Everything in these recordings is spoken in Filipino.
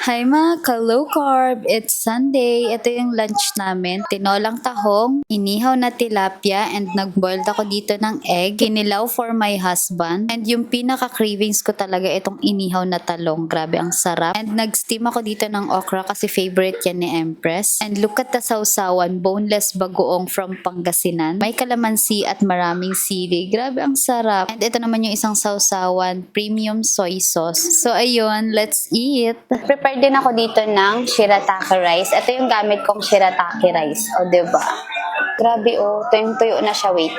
Hi mga ka-low carb! It's Sunday. Ito yung lunch namin. Tinolang tahong, inihaw na tilapia, and nag-boiled ako dito ng egg. Kinilaw for my husband. And yung pinaka-cravings ko talaga itong inihaw na talong. Grabe, ang sarap. And nag-steam ako dito ng okra kasi favorite yan ni Empress. And look at the sausawan, boneless bagoong from Pangasinan. May kalamansi at maraming sili. Grabe, ang sarap. And ito naman yung isang sausawan, premium soy sauce. So ayun, let's eat! Prepare din ako dito ng shirataki rice. Ito yung gamit kong shirataki rice. O, diba? Grabe, oh. Tuyong-tuyo na siya. Wait.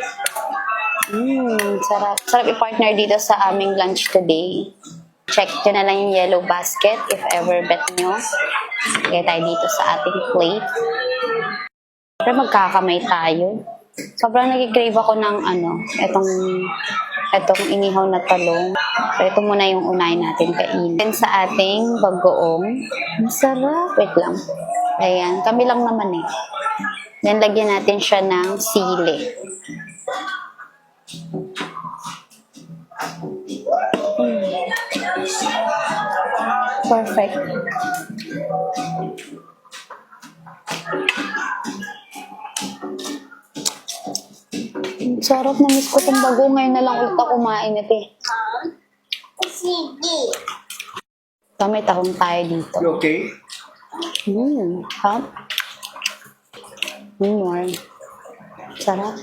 Sarap. Sarap i-partner dito sa aming lunch today. Check nyo na lang yung yellow basket if ever bet nyo. Lagay tayo dito sa ating plate. Pero magkakamay tayo. Sobrang nag-crave ako ng itong inihaw na talong. So, ito muna yung unahin natin kainin. Then, sa ating bagoong. Masarap. Wait lang. Ayan. Kami lang naman eh. Then, lagyan natin siya ng sili. Perfect. Sarap, na miss ko itong bago. Ngayon na lang ulit ako kumain ito eh. Sige. May tahong tayo dito. You okay? Hot. More. Sarap.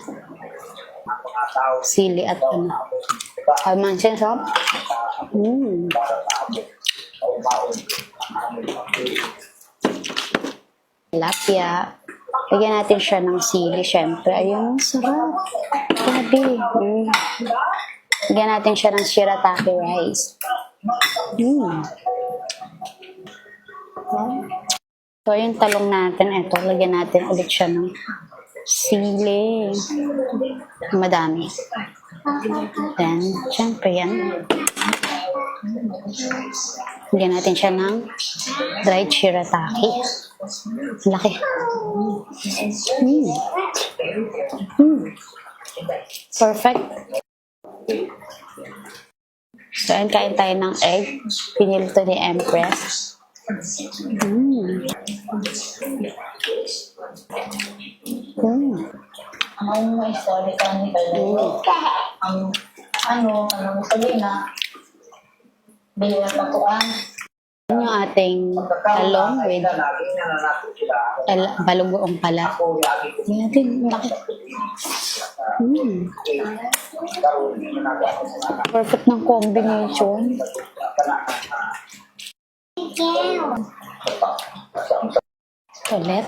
Sili at Almansin, sarap. Tilapia. Lagyan natin siya ng sili, syempre. Ayun, sarap. Grabe. Lagyan natin siya ng shirataki rice. So, yung talong natin, ito, lagyan natin ulit siya ng sili. Madami. Then, syempre yan. Lagyan natin siya ng dried shirataki. Laki. Perfect. So, ayan, kain tayo ng egg. Pinili to ni Empress. Sabi na, bili na patuan. Yan yung ating talong with balugoong pala. Yan natin, laki. Perfect ng combination. Ulit.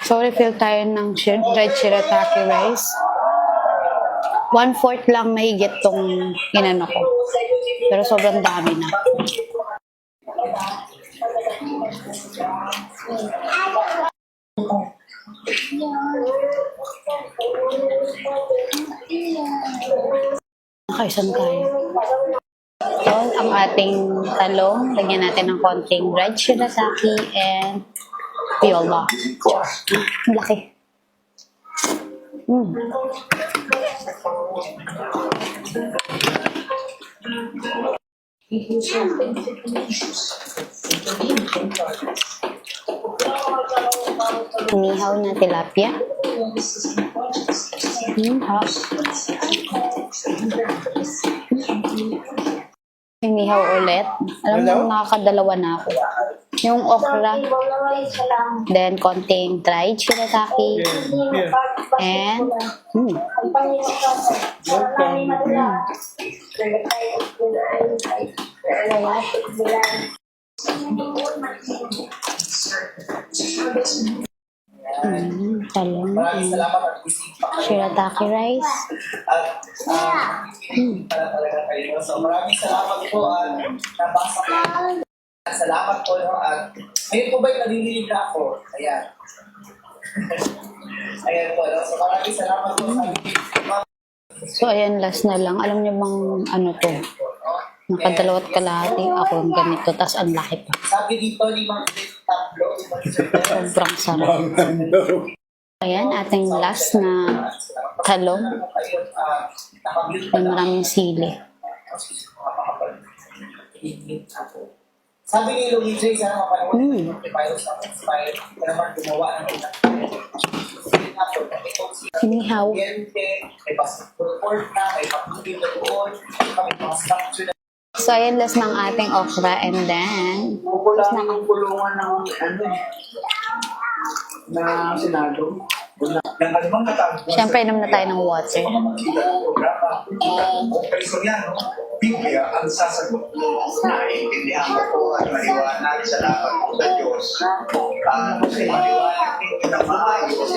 So, refill tayo ng dried shirataki rice. 1/4 lang mahigit tong inano ko. Pero sobrang dami na. Nakaisan tayo. So, ang ating talong, lagyan natin ng konting dried shirataki and viola. Laki. Inihaw na tilapia. Hot. Inihaw ulit. Alam mo, nakakadalawa na ako. Yung okra. Then, konting dried shirataki. And, talong. Shirataki rice. So, maraming salamat po. Nabasa ko. Salamat po. Ngayon po ba'y nalililig na ako? Ayan. Ayan po. So, maraming salamat po. So, ayan, last na lang. Alam niyo bang ano to? Nakadalawat kalahati. Ako yung ganito, tas ang laki pa. Sabi dito, 5 plate tablo, 5 server. Sobrang sarap. Ayan, ating last na talong. May maraming sili. Sabi ni Luigi, sana mapanood yung virus na expire. Kaya naman gumawa ng Inihaw. may basketball court na, may pag-ibig na doon, may mga structure na. So, ayan, last ng ating okra and then, Kukulang ang kulungan ng na Senado. Yung alimang natapos. syempre, inom na tayo ng water. Peso yan, no? Biblia ang sasagot. Naiintindihan ko po at maliwanag sa lapat po sa Diyos. Kasi maliwanag din na maayos.